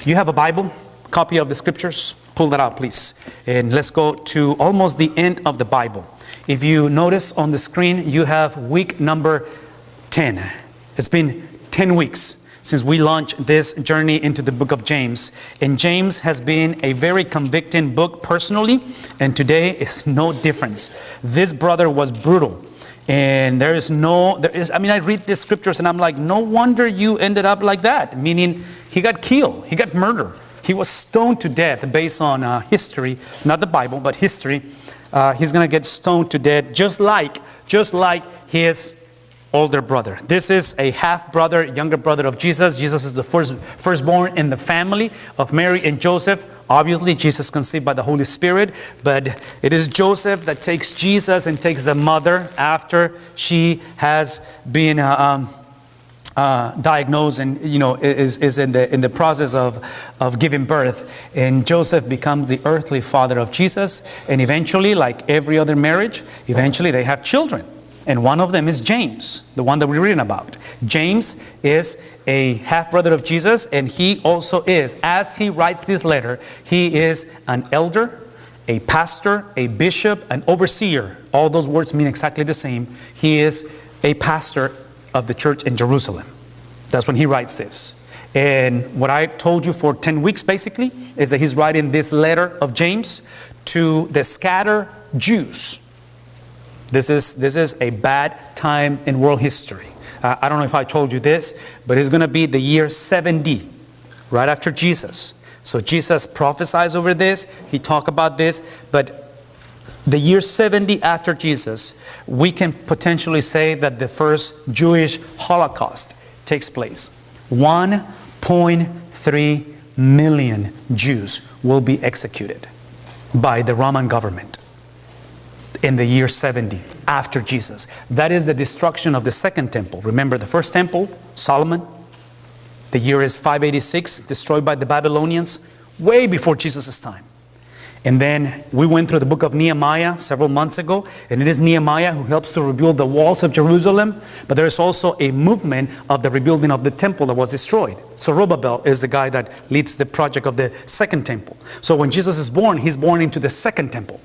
You have a Bible, copy of the scriptures? Pull that out, please. And let's go to almost the end of the Bible. If you notice on the screen, you have week number 10. It's been 10 weeks since we launched this journey into the book of James. And James has been a very convicting book personally, and today is no difference. This brother was brutal. And I read the scriptures and I'm like, no wonder you ended up like that. Meaning he got killed, he got murdered. He was stoned to death based on history, not the Bible, but history. He's going to get stoned to death just like his older brother. This is a half-brother, younger brother of Jesus. Jesus is the firstborn in the family of Mary and Joseph. Obviously, Jesus conceived by the Holy Spirit, but it is Joseph that takes Jesus and takes the mother after she has been diagnosed and is in the process of giving birth. And Joseph becomes the earthly father of Jesus. And eventually, like every other marriage, eventually they have children. And one of them is James, the one that we're reading about. James is a half-brother of Jesus, and he also is, as he writes this letter, he is an elder, a pastor, a bishop, an overseer. All those words mean exactly the same. He is a pastor of the church in Jerusalem. That's when he writes this. And what I told you for 10 weeks basically is that he's writing this letter of James to the scattered Jews. This is a bad time in world history. I don't know if I told you this, but it's going to be the year 70, right after Jesus. So Jesus prophesies over this. He talked about this, but the year 70 after Jesus, we can potentially say that the first Jewish Holocaust takes place. 1.3 million Jews will be executed by the Roman government in the year 70 after Jesus. That is the destruction of the second temple. Remember the first temple, Solomon, the year is 586, destroyed by the Babylonians, way before Jesus' time. And then we went through the book of Nehemiah several months ago, and it is Nehemiah who helps to rebuild the walls of Jerusalem, but there is also a movement of the rebuilding of the temple that was destroyed. Zerubbabel is the guy that leads the project of the second temple. So when Jesus is born, he's born into the second temple.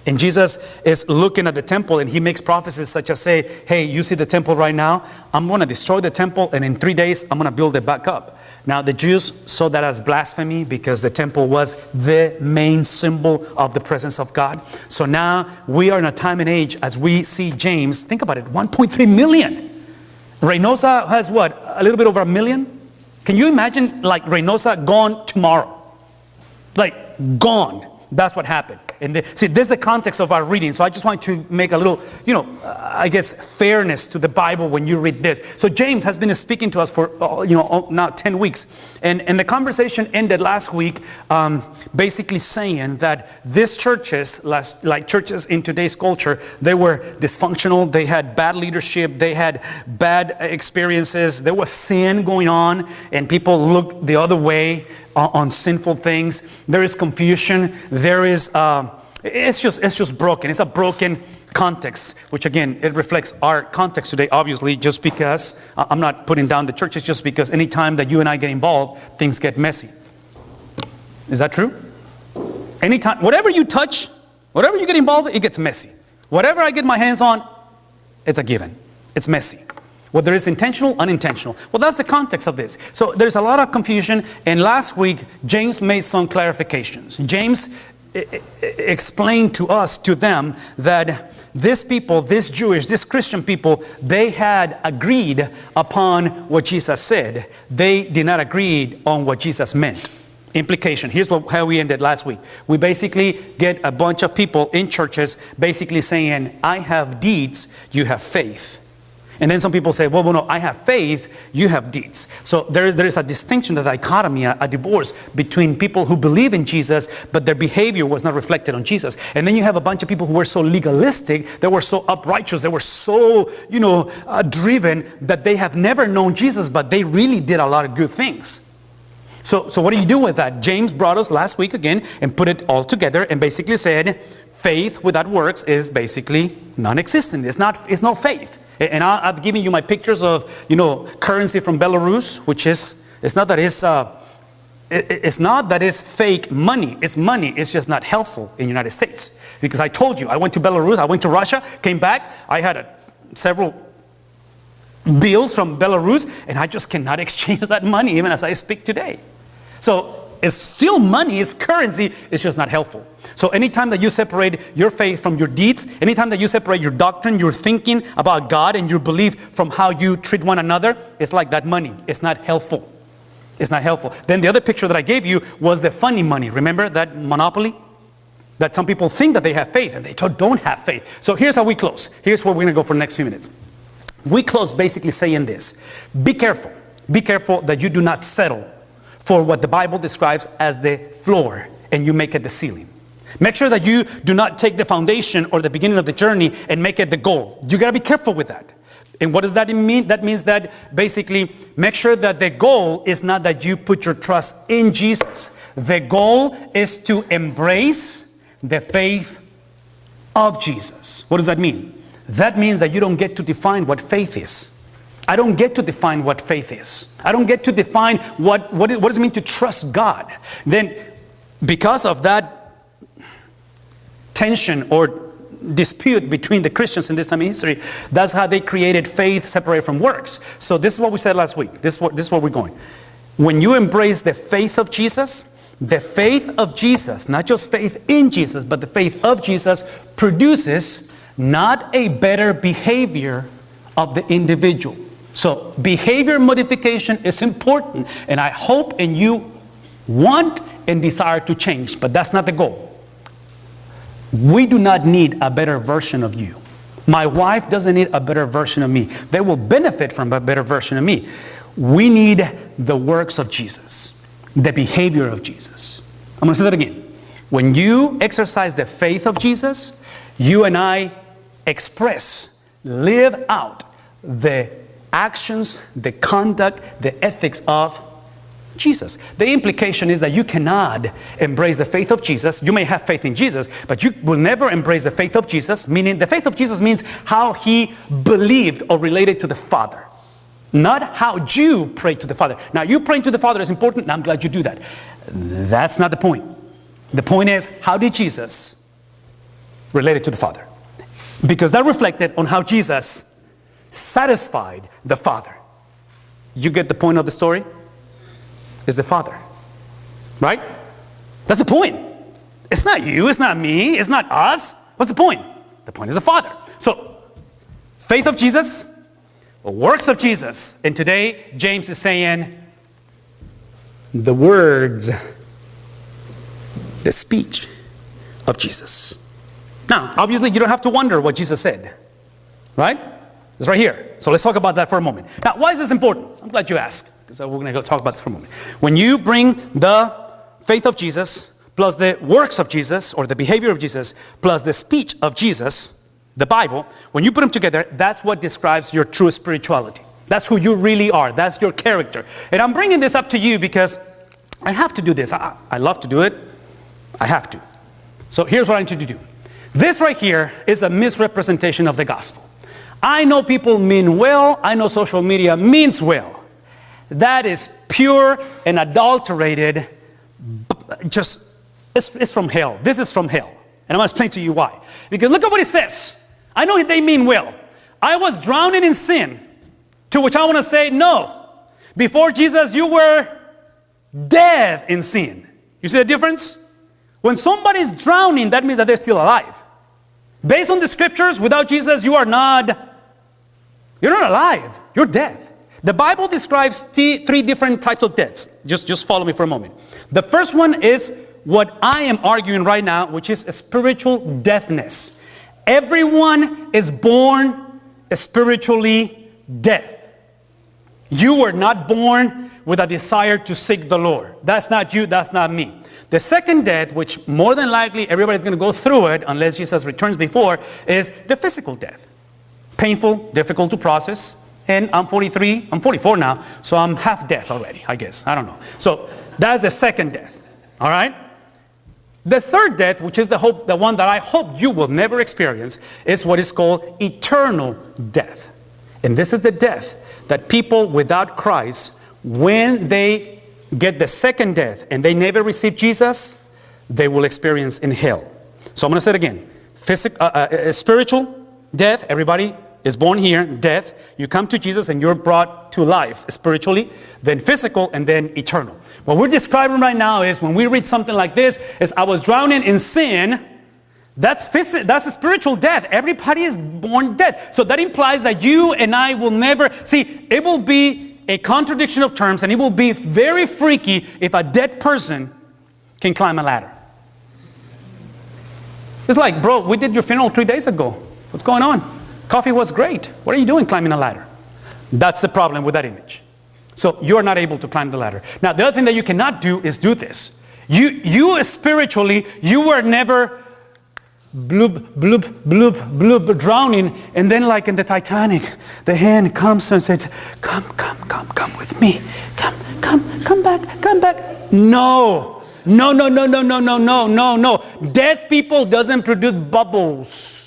And Jesus is looking at the temple and he makes prophecies such as say, hey, you see the temple right now? I'm going to destroy the temple and in 3 days I'm going to build it back up. Now the Jews saw that as blasphemy because the temple was the main symbol of the presence of God. So now we are in a time and age as we see James, think about it, 1.3 million. Reynosa has what? A little bit over 1 million? Can you imagine like Reynosa gone tomorrow? Like gone. That's what happened. And see, this is the context of our reading. So I just want to make a little, fairness to the Bible when you read this. So James has been speaking to us for, now 10 weeks. And the conversation ended last week basically saying that these churches, like churches in today's culture, they were dysfunctional. They had bad leadership. They had bad experiences. There was sin going on and people looked the other way on sinful things. There is confusion. There is, it's just broken. It's a broken context, which again, it reflects our context today, obviously, just because I'm not putting down the church. It's just because anytime that you and I get involved, things get messy. Is that true? Anytime, whatever you touch, whatever you get involved in, it gets messy. Whatever I get my hands on, it's a given. It's messy. Whether it's intentional, unintentional. Well, that's the context of this. So there's a lot of confusion. And last week, James made some clarifications. James explained to them that this people, this Jewish, this Christian people, they had agreed upon what Jesus said. They did not agree on what Jesus meant. Implication. Here's how we ended last week. We basically get a bunch of people in churches basically saying, I have deeds, you have faith. And then some people say, well, no, I have faith, you have deeds. So there is a distinction, a dichotomy, a divorce between people who believe in Jesus, but their behavior was not reflected on Jesus. And then you have a bunch of people who were so legalistic, they were so uprighteous, they were so, driven that they have never known Jesus, but they really did a lot of good things. So what do you do with that? James brought us last week again and put it all together and basically said, faith without works is basically non-existent. It's no faith. And I've given you my pictures of, currency from Belarus, which is, it's not that it's it's not that it's fake money. It's money. It's just not helpful in the United States. Because I told you, I went to Belarus, I went to Russia, came back, I had several bills from Belarus, and I just cannot exchange that money even as I speak today. So it's still money, it's currency, it's just not helpful. So anytime that you separate your faith from your deeds, anytime that you separate your doctrine, your thinking about God, and your belief from how you treat one another, it's like that money. It's not helpful. It's not helpful. Then the other picture that I gave you was the funny money. Remember that monopoly? That some people think that they have faith and they don't have faith. So here's how we close. Here's where we're going to go for the next few minutes. We close basically saying this. Be careful. Be careful that you do not settle for what the Bible describes as the floor and you make it the ceiling. Make sure that you do not take the foundation or the beginning of the journey and make it the goal. You got to be careful with that. And what does that mean? That means that basically make sure that the goal is not that you put your trust in Jesus. The goal is to embrace the faith of Jesus. What does that mean? That means that you don't get to define what faith is. I don't get to define what faith is. I don't get to define what does it mean to trust God. Then because of that tension or dispute between the Christians in this time in history, that's how they created faith separated from works. So this is what we said last week. This is where we're going. When you embrace the faith of Jesus, not just faith in Jesus, but the faith of Jesus produces not a better behavior of the individual. So behavior modification is important, and I hope and you want and desire to change, but that's not the goal. We do not need a better version of you. My wife doesn't need a better version of me. They will benefit from a better version of me. We need the works of Jesus, the behavior of Jesus. I'm going to say that again. When you exercise the faith of Jesus, you and I live out the actions, the conduct, the ethics of Jesus. The implication is that you cannot embrace the faith of Jesus. You may have faith in Jesus, but you will never embrace the faith of Jesus, meaning the faith of Jesus means how he believed or related to the Father, not how you pray to the Father. Now, you praying to the Father is important, and I'm glad you do that. That's not the point. The point is, how did Jesus relate to the Father? Because that reflected on how Jesus satisfied the Father. You get the point of the story? Is the Father, right? That's the point. It's not you, it's not me, it's not us. What's the point? The point is the Father. So, faith of Jesus, works of Jesus. And today, James is saying, the words, the speech of Jesus. Now, obviously, you don't have to wonder what Jesus said, right? It's right here. So let's talk about that for a moment. Now, why is this important? I'm glad you asked, because we're going to go talk about this for a moment. When you bring the faith of Jesus, plus the works of Jesus, or the behavior of Jesus, plus the speech of Jesus, the Bible, when you put them together, that's what describes your true spirituality. That's who you really are. That's your character. And I'm bringing this up to you because I have to do this. I love to do it. I have to. So here's what I need you to do. This right here is a misrepresentation of the gospel. I know people mean well. I know social media means well. That is pure and adulterated. It's from hell. This is from hell. And I'm going to explain to you why. Because look at what it says. I know they mean well. I was drowning in sin. To which I want to say, no. Before Jesus, you were dead in sin. You see the difference? When somebody's drowning, that means that they're still alive. Based on the scriptures, without Jesus, you're not alive. You're dead. The Bible describes three different types of deaths. Just follow me for a moment. The first one is what I am arguing right now, which is a spiritual deafness. Everyone is born spiritually deaf. You were not born with a desire to seek the Lord. That's not you, that's not me. The second death, which more than likely everybody's going to go through it unless Jesus returns before, is the physical death. Painful, difficult to process. And I'm 44 now, so I'm half death already, I guess. I don't know. So that's the second death. All right? The third death, which is the one that I hope you will never experience, is what is called eternal death. And this is the death that people without Christ, when they get the second death and they never receive Jesus, they will experience in hell. So I'm going to say it again. Spiritual death, everybody is born here, death. You come to Jesus and you're brought to life spiritually, then physical, and then eternal. What we're describing right now is when we read something like this, is I was drowning in sin. That's a spiritual death. Everybody is born dead. So that implies that you and I will never, see, it will be a contradiction of terms, and it will be very freaky if a dead person can climb a ladder. It's like, bro, we did your funeral 3 days ago. What's going on? Coffee was great. What are you doing climbing a ladder? That's the problem with that image. So you're not able to climb the ladder. Now, the other thing that you cannot do is do this. You spiritually, you were never bloop, bloop, bloop, bloop, drowning, and then like in the Titanic, the hand comes and says, come with me. Come back. No. Dead people doesn't produce bubbles.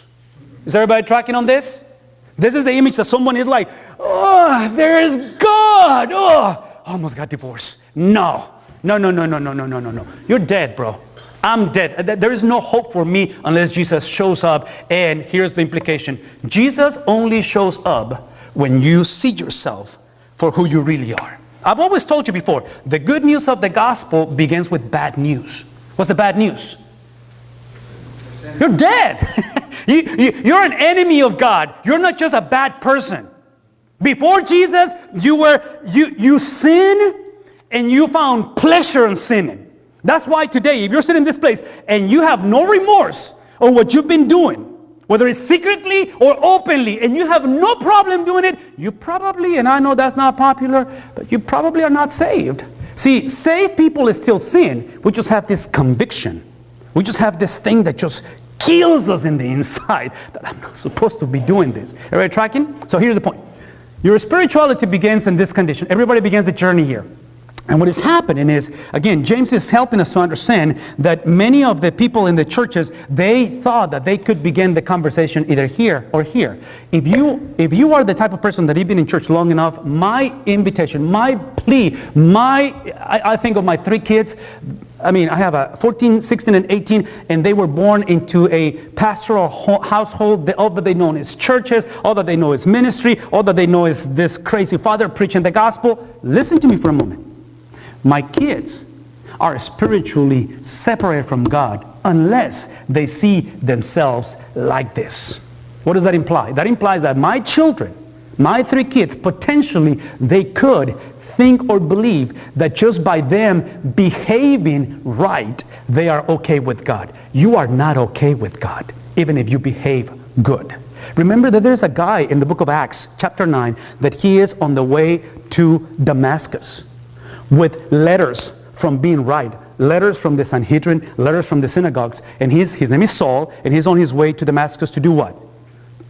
Is everybody tracking on this? This is the image that someone is like, oh, there is God. Oh, almost got divorced. No. You're dead, bro. I'm dead. There is no hope for me unless Jesus shows up. And here's the implication. Jesus only shows up when you see yourself for who you really are. I've always told you before, the good news of the gospel begins with bad news. What's the bad news? You're dead. You're an enemy of God. You're not just a bad person. Before Jesus, you sin and you found pleasure in sinning. That's why today, if you're sitting in this place and you have no remorse on what you've been doing, whether it's secretly or openly, and you have no problem doing it, you probably, and I know that's not popular, but you probably are not saved. See, saved people is still sin. We just have this conviction. We just have this thing that just kills us in the inside, that I'm not supposed to be doing this. Everybody tracking? So here's the point. Your spirituality begins in this condition. Everybody begins the journey here. And what is happening is, again, James is helping us to understand that many of the people in the churches, they thought that they could begin the conversation either here or here. If you are the type of person that you've been in church long enough, my invitation, my plea, I think of my 3 kids. I mean, I have a 14, 16, and 18, and they were born into a pastoral household. All that they know is churches, all that they know is ministry, all that they know is this crazy father preaching the gospel. Listen to me for a moment. My kids are spiritually separated from God unless they see themselves like this. What does that imply? That implies that my children, my 3 kids, potentially they could think or believe that just by them behaving right, they are okay with God. You are not okay with God, even if you behave good. Remember that there's a guy in the book of Acts, chapter 9, that he is on the way to Damascus with letters from being right, letters from the Sanhedrin, letters from the synagogues, and his name is Saul, and he's on his way to Damascus to do what?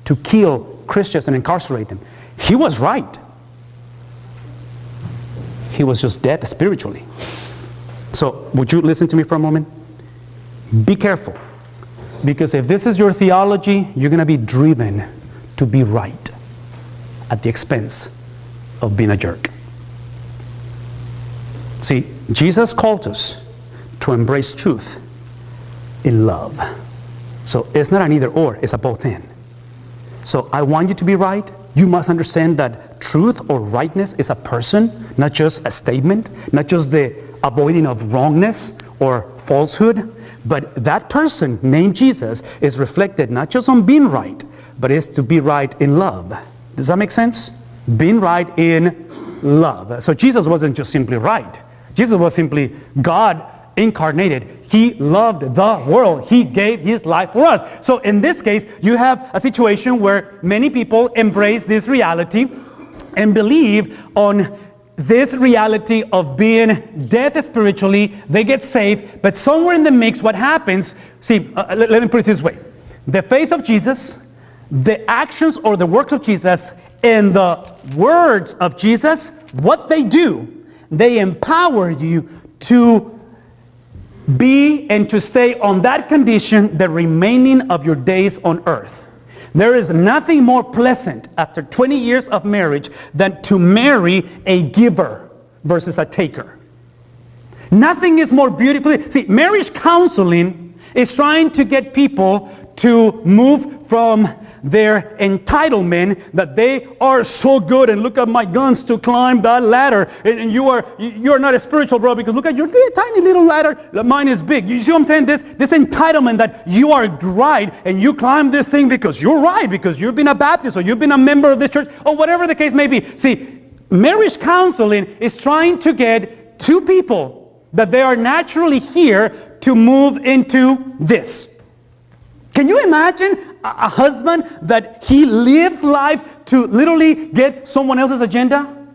To kill Christians and incarcerate them. He was right. He was just dead spiritually. So, would you listen to me for a moment? Be careful, because if this is your theology, you're going to be driven to be right at the expense of being a jerk. See, Jesus called us to embrace truth in love. So it's not an either or, it's a both and. So I want you to be right. You must understand that truth or rightness is a person, not just a statement, not just the avoiding of wrongness or falsehood, but that person named Jesus is reflected not just on being right, but is to be right in love. Does that make sense? Being right in love. So Jesus wasn't just simply right. Jesus was simply God incarnated. He loved the world. He gave his life for us. So in this case, you have a situation where many people embrace this reality and believe on this reality of being dead spiritually. They get saved, but somewhere in the mix, what happens, let me put it this way. The faith of Jesus, the actions or the works of Jesus, and the words of Jesus, what they do, they empower you to be and to stay on that condition the remaining of your days on earth. There is nothing more pleasant after 20 years of marriage than to marry a giver versus a taker. Nothing is more beautiful. See, marriage counseling is trying to get people to move from their entitlement that they are so good and look at my guns to climb that ladder, and you are not a spiritual, bro, because look at your tiny little ladder. Mine is big. You see what I'm saying? This entitlement that you are right and you climb this thing because you're right, because you've been a Baptist or you've been a member of this church or whatever the case may be. See, marriage counseling is trying to get two people that they are naturally here to move into this. Can you imagine a husband that he lives life to literally get someone else's agenda?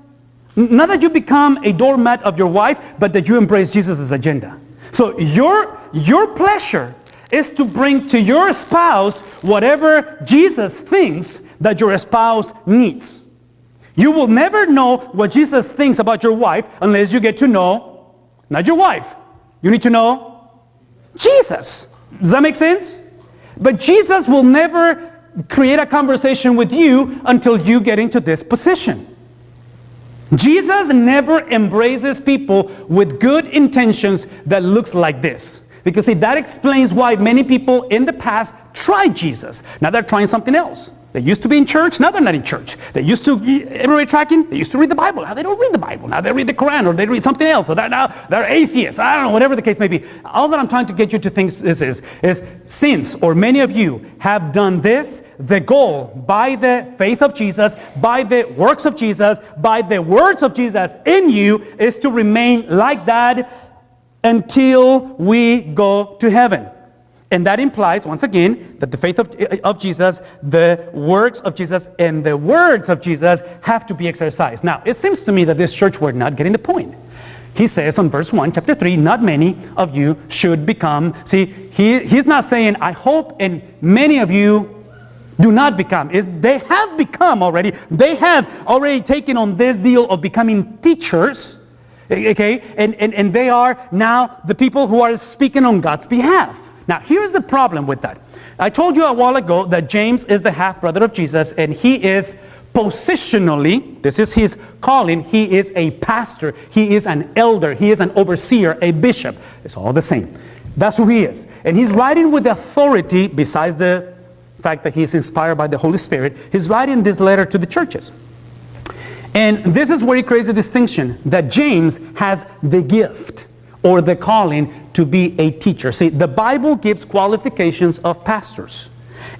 Not that you become a doormat of your wife, but that you embrace Jesus' agenda. So your pleasure is to bring to your spouse whatever Jesus thinks that your spouse needs. You will never know what Jesus thinks about your wife unless you get to know, not your wife. You need to know Jesus. Does that make sense? But Jesus will never create a conversation with you until you get into this position. Jesus never embraces people with good intentions that looks like this. Because see, that explains why many people in the past tried Jesus. Now they're trying something else. They used to be in church, now they're not in church. They used to, everybody tracking? They used to read the Bible. Now they don't read the Bible. Now they read the Quran or they read something else. So now they're atheists. I don't know, whatever the case may be. All that I'm trying to get you to think is since, or many of you have done this, the goal by the faith of Jesus, by the works of Jesus, by the words of Jesus in you is to remain like that until we go to heaven. And that implies, once again, that the faith of Jesus, the works of Jesus, and the words of Jesus have to be exercised. Now, it seems to me that this church were not getting the point. He says on verse 1, chapter 3, not many of you should become. See, he's not saying, I hope, and many of you do not become. They have become already. They have already taken on this deal of becoming teachers. Okay? And they are now the people who are speaking on God's behalf. Now, here's the problem with that. I told you a while ago that James is the half-brother of Jesus, and he is positionally, this is his calling, he is a pastor, he is an elder, he is an overseer, a bishop. It's all the same. That's who he is. And he's writing with authority, besides the fact that he's inspired by the Holy Spirit, he's writing this letter to the churches. And this is where he creates the distinction that James has the gift or the calling to be a teacher. See, the Bible gives qualifications of pastors.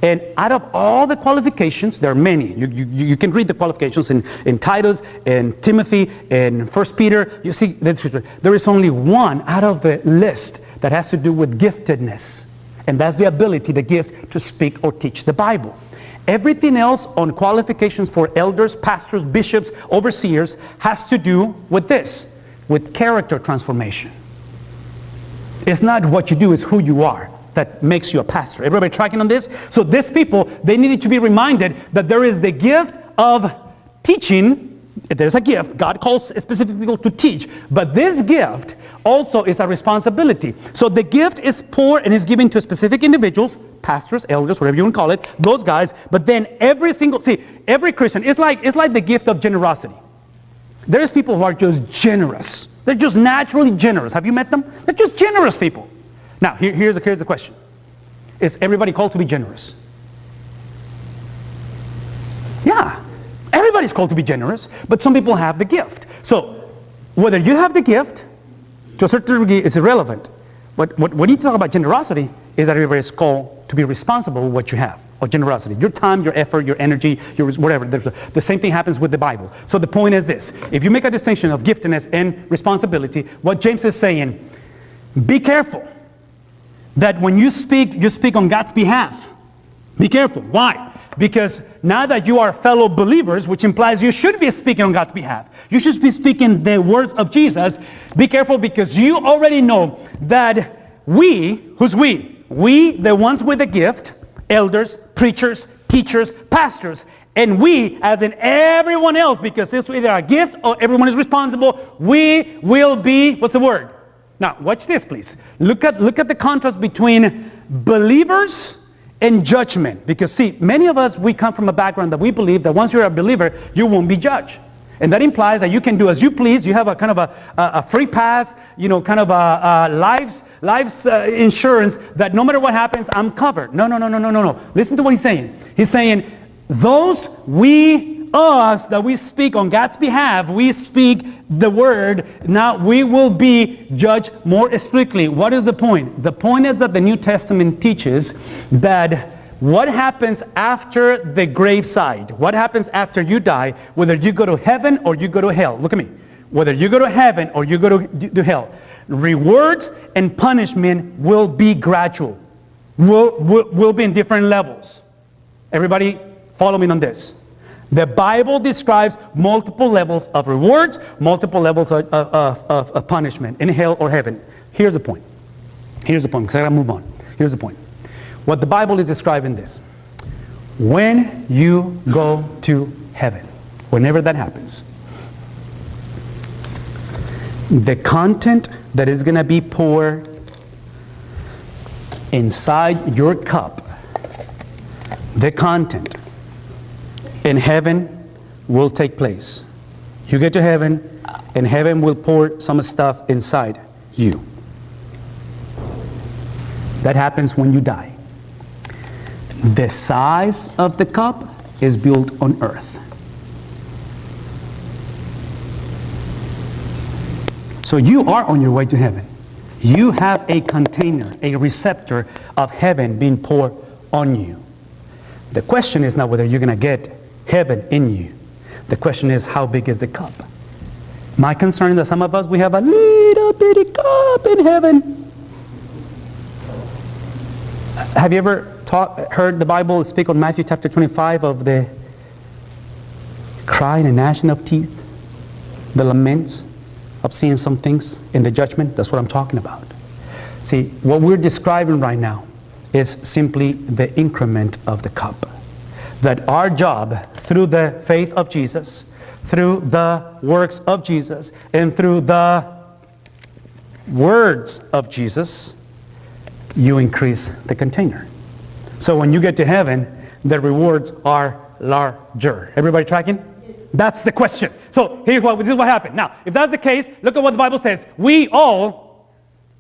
And out of all the qualifications, there are many. You can read the qualifications in Titus, in Timothy, in 1 Peter. You see, there is only one out of the list that has to do with giftedness. And that's the ability, the gift to speak or teach the Bible. Everything else on qualifications for elders, pastors, bishops, overseers has to do with this, with character transformation. It's not what you do, it's who you are that makes you a pastor. Everybody tracking on this? So these people, they needed to be reminded that there is the gift of teaching. There's a gift. God calls specific people to teach. But this gift also is a responsibility. So the gift is poured and is given to specific individuals, pastors, elders, whatever you want to call it, those guys. But then every Christian, it's like the gift of generosity. There's people who are just generous. They're just naturally generous. Have you met them? They're just generous people. Now, here's the question. Is everybody called to be generous? Yeah. Everybody's called to be generous, but some people have the gift. So, whether you have the gift, to a certain degree, is irrelevant. But when you talk about generosity, is that everybody is called to be responsible for what you have, or generosity. Your time, your effort, your energy, your whatever. The same thing happens with the Bible. So the point is this. If you make a distinction of giftedness and responsibility, what James is saying, be careful that when you speak on God's behalf. Be careful. Why? Because now that you are fellow believers, which implies you should be speaking on God's behalf. You should be speaking the words of Jesus. Be careful because you already know that who's we? We, the ones with the gift, elders, preachers, teachers, pastors, and we, as in everyone else, because it's either a gift or everyone is responsible, we will be, what's the word? Now, watch this, please. Look at the contrast between believers and judgment. Because see, many of us, we come from a background that we believe that once you're a believer, you won't be judged. And that implies that you can do as you please. You have a kind of a free pass, kind of a life's insurance that no matter what happens, I'm covered. No. Listen to what he's saying. He's saying, us that we speak on God's behalf, we speak the word, now we will be judged more strictly. What is the point? The point is that the New Testament teaches that what happens after the graveside, what happens after you die, whether you go to heaven or you go to hell. Look at me. Whether you go to heaven or you go to hell, rewards and punishment will be gradual, will be in different levels. Everybody follow me on this. The Bible describes multiple levels of rewards, multiple levels of punishment in hell or heaven. Here's the point, because I gotta move on. Here's the point. What the Bible is describing this. When you go to heaven, whenever that happens, the content that is gonna be poured inside your cup, the content in heaven will take place. You get to heaven, and heaven will pour some stuff inside you. That happens when you die. The size of the cup is built on earth. So you are on your way to heaven. You have a container, a receptor of heaven being poured on you. The question is not whether you're going to get heaven in you. The question is, how big is the cup? My concern is that some of us, we have a little bitty cup in heaven. Have you ever heard the Bible speak on Matthew chapter 25 of the crying and gnashing of teeth, the laments of seeing some things in the judgment? That's what I'm talking about. See, what we're describing right now is simply the increment of the cup. That our job, through the faith of Jesus, through the works of Jesus, and through the words of Jesus, you increase the container. So when you get to heaven, the rewards are larger. Everybody tracking? That's the question. So this is what happened. Now, if that's the case, look at what the Bible says. We all,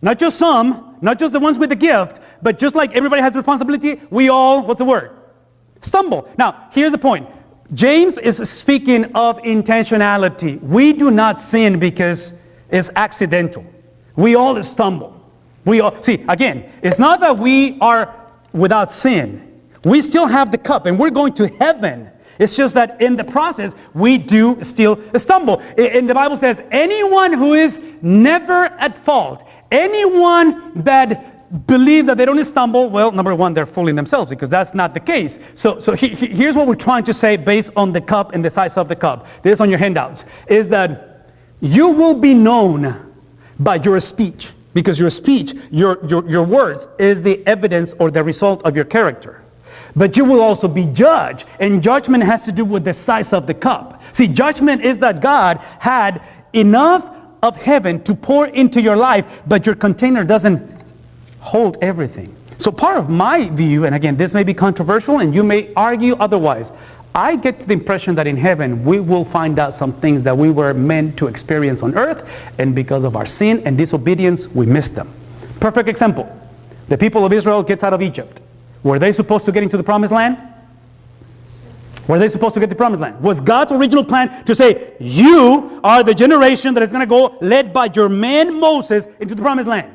not just some, not just the ones with the gift, but just like everybody has the responsibility, we all, what's the word? Stumble. Now, here's the point. James is speaking of intentionality. We do not sin because it's accidental. We all stumble. We all, see, again, it's not that we are without sin. We still have the cup and we're going to heaven. It's just that in the process, we do still stumble. And the Bible says, anyone who is never at fault, anyone that believes that they don't stumble, well, number one, they're fooling themselves because that's not the case. So here's what we're trying to say based on the cup and the size of the cup. This is on your handouts, is that you will be known by your speech, because your speech, your words is the evidence or the result of your character. But you will also be judged, and judgment has to do with the size of the cup. See, judgment is that God had enough of heaven to pour into your life, but your container doesn't hold everything. So part of my view, and again, this may be controversial and you may argue otherwise, I get the impression that in heaven we will find out some things that we were meant to experience on earth, and because of our sin and disobedience, we missed them. Perfect example. The people of Israel gets out of Egypt. Were they supposed to get into the promised land? Were they supposed to get the promised land? Was God's original plan to say, you are the generation that is going to go led by your man Moses into the promised land?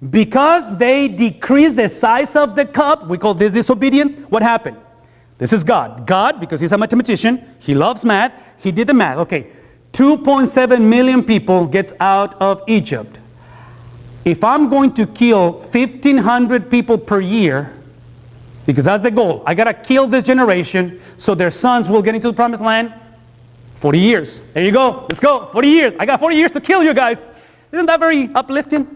Because they decreased the size of the cup, we call this disobedience, what happened? This is God. God, because he's a mathematician, he loves math, he did the math. Okay, 2.7 million people gets out of Egypt. If I'm going to kill 1,500 people per year, because that's the goal, I got to kill this generation so their sons will get into the promised land, 40 years. There you go. Let's go. 40 years. I got 40 years to kill you guys. Isn't that very uplifting?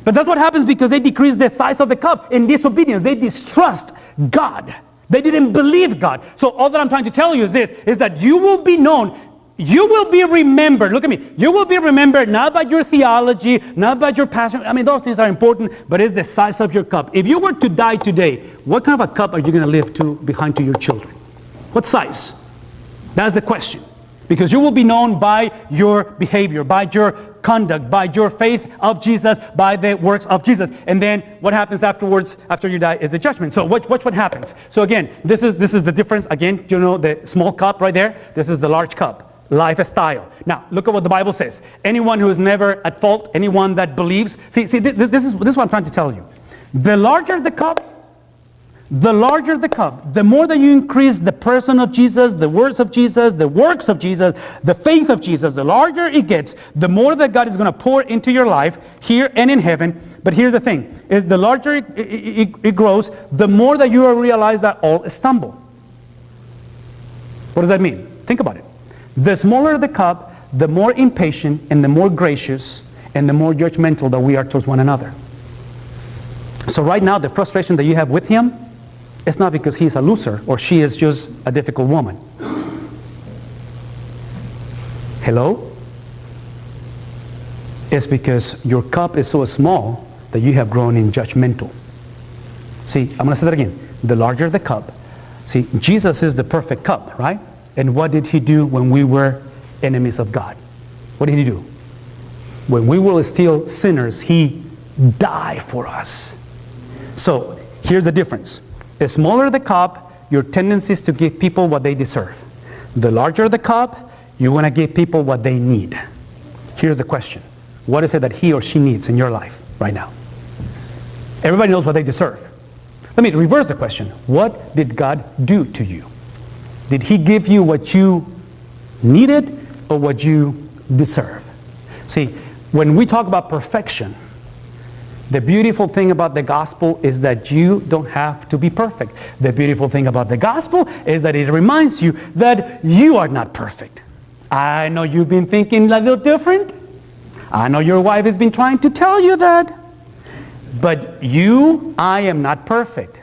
But that's what happens because they decrease the size of the cup in disobedience. They distrust God. They didn't believe God. So all that I'm trying to tell you is this, is that you will be known, you will be remembered. Look at me. You will be remembered not by your theology, not by your passion. I mean, those things are important, but it's the size of your cup. If you were to die today, what kind of a cup are you going to leave behind to your children? What size? That's the question. Because you will be known by your behavior, by your conduct, by your faith of Jesus, by the works of Jesus. And then what happens afterwards, after you die, is the judgment. So what happens? So again, this is the difference. Again, you know the small cup right there? This is the large cup. Lifestyle. Now, look at what the Bible says. Anyone who is never at fault, anyone that believes. See, this is what I'm trying to tell you. The larger the cup, the more that you increase the person of Jesus, the words of Jesus, the works of Jesus, the faith of Jesus, the larger it gets, the more that God is going to pour into your life here and in heaven. But here's the thing, is the larger it grows, the more that you will realize that all stumble. What does that mean? Think about it. The smaller the cup, the more impatient and the more gracious and the more judgmental that we are towards one another. So right now, the frustration that you have with him, it's not because he's a loser or she is just a difficult woman. Hello? It's because your cup is so small that you have grown in judgmental. See, I'm going to say that again. The larger the cup. See, Jesus is the perfect cup, right? And what did he do when we were enemies of God? What did he do? When we were still sinners, he died for us. So here's the difference. The smaller the cup, your tendency is to give people what they deserve. The larger the cup, you want to give people what they need. Here's the question. What is it that he or she needs in your life right now? Everybody knows what they deserve. Let me reverse the question. What did God do to you? Did he give you what you needed or what you deserve? See, when we talk about perfection, the beautiful thing about the gospel is that you don't have to be perfect. The beautiful thing about the gospel is that it reminds you that you are not perfect. I know you've been thinking a little different. I know your wife has been trying to tell you that. But I am not perfect.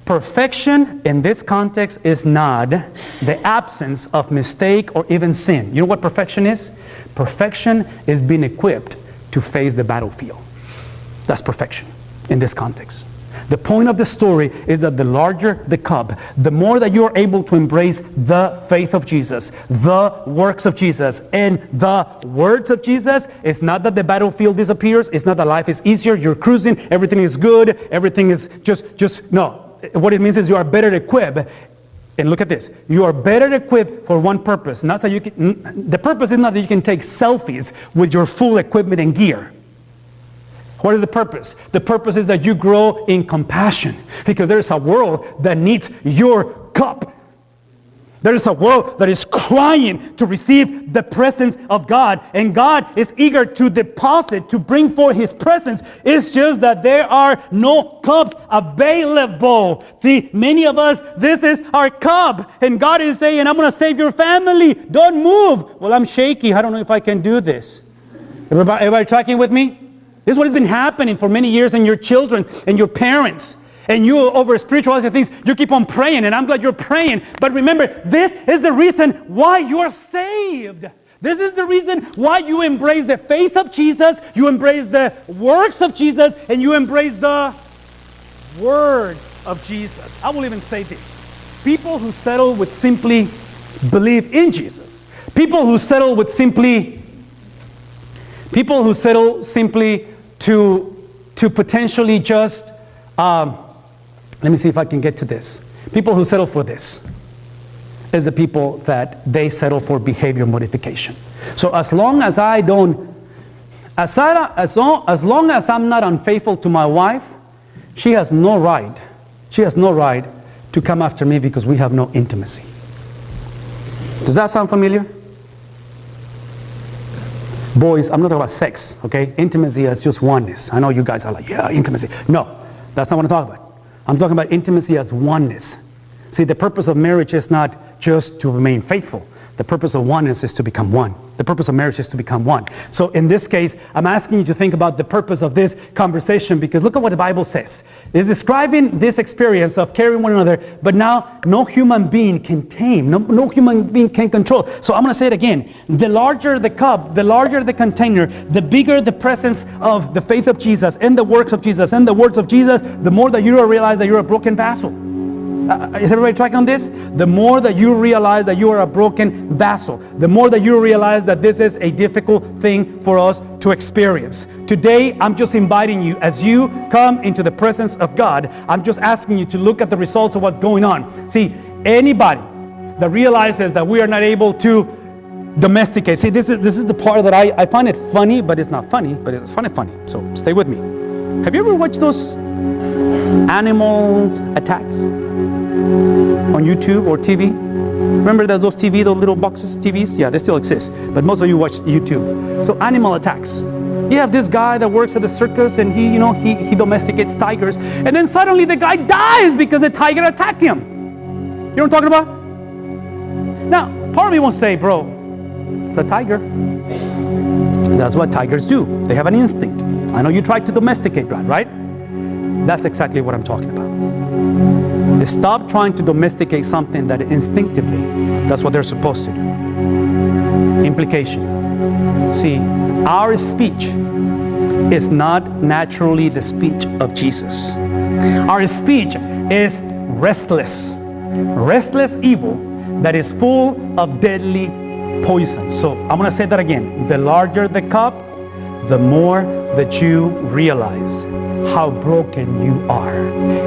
Perfection in this context is not the absence of mistake or even sin. You know what perfection is? Perfection is being equipped to face the battlefield. That's perfection in this context. The point of the story is that the larger the cup, the more that you are able to embrace the faith of Jesus, the works of Jesus, and the words of Jesus. It's not that the battlefield disappears. It's not that life is easier. You're cruising. Everything is good. Everything is just no. What it means is you are better equipped. And look at this. You are better equipped for one purpose. Not so you can, the purpose is not that you can take selfies with your full equipment and gear. What is the purpose? The purpose is that you grow in compassion, because there is a world that needs your cup. There is a world that is crying to receive the presence of God, and God is eager to deposit, to bring forth his presence. It's just that there are no cups available. See, many of us, this is our cup, and God is saying, I'm going to save your family. Don't move. Well, I'm shaky. I don't know if I can do this. Everybody tracking with me? This is what has been happening for many years in your children and your parents. And you, over spirituality things, you keep on praying, and I'm glad you're praying. But remember, this is the reason why you are saved. This is the reason why you embrace the faith of Jesus, you embrace the works of Jesus, and you embrace the words of Jesus. I will even say this. People who settle with simply believe in Jesus, people who settle simply to potentially just, let me see if I can get to this. People who settle for this is the people that they settle for behavior modification. So as long as I don't, as long as I'm not unfaithful to my wife, she has no right to come after me because we have no intimacy. Does that sound familiar? Boys, I'm not talking about sex, okay? Intimacy is just oneness. I know you guys are like, yeah, intimacy. No, that's not what I'm talking about. I'm talking about intimacy as oneness. See, the purpose of marriage is not just to remain faithful. The purpose of oneness is to become one. The purpose of marriage is to become one. So in this case, I'm asking you to think about the purpose of this conversation, because look at what the Bible says. It's describing this experience of carrying one another, but now no human being can tame, no human being can control. So I'm going to say it again. The larger the cup, the larger the container, the bigger the presence of the faith of Jesus and the works of Jesus and the words of Jesus, the more that you will realize that you're a broken vessel. Is everybody tracking on this? The more that you realize that you are a broken vessel, the more that you realize that this is a difficult thing for us to experience. Today, I'm just inviting you, as you come into the presence of God, I'm just asking you to look at the results of what's going on. See, anybody that realizes that we are not able to domesticate. See, this is the part that I find it funny, but it's not funny, but it's funny. So stay with me. Have you ever watched those animals attacks on YouTube or TV? Remember that those little boxes, TVs? Yeah, they still exist, but most of you watch YouTube. So animal attacks. You have this guy that works at the circus, and he domesticates tigers, and then suddenly the guy dies because the tiger attacked him. You know what I'm talking about? Now, part of me won't say, bro, it's a tiger. That's what tigers do. They have an instinct. I know you tried to domesticate that, right? That's exactly what I'm talking about. Stop trying to domesticate something that instinctively, that's what they're supposed to do. Implication. See, our speech is not naturally the speech of Jesus. Our speech is restless evil that is full of deadly poison. So I'm going to say that again. The larger the cup, the more that you realize how broken you are.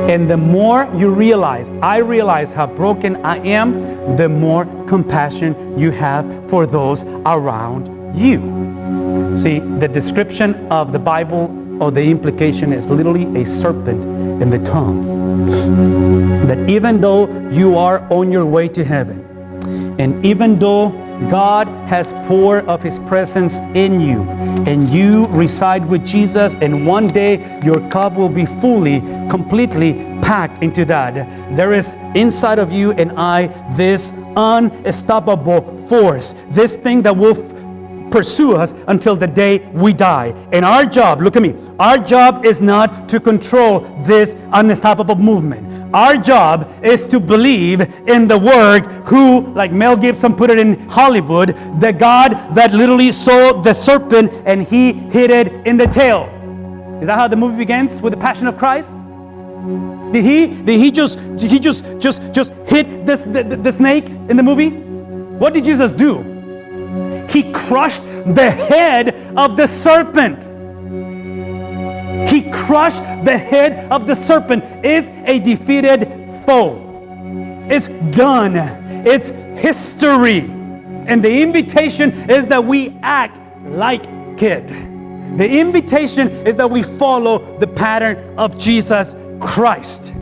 And the more you realize, I realize how broken I am, the more compassion you have for those around you. See, the description of the Bible, or the implication, is literally a serpent in the tongue. That even though you are on your way to heaven, and even though God has poured of His presence in you, and you reside with Jesus, and one day your cup will be fully, completely packed into that, there is inside of you and I this unstoppable force, this thing that will pursue us until the day we die. And our job, look at me, our job is not to control this unstoppable movement. Our job is to believe in the Word, who, like Mel Gibson put it in Hollywood, the God that literally saw the serpent and He hid it in the tail. Is that how the movie begins, with the Passion of Christ? Did he just hit the snake in the movie? What did Jesus do? He crushed the head of the serpent. He crushed the head of the serpent. Is a defeated foe. It's done. It's history. And the invitation is that we act like it. The invitation is that we follow the pattern of Jesus Christ.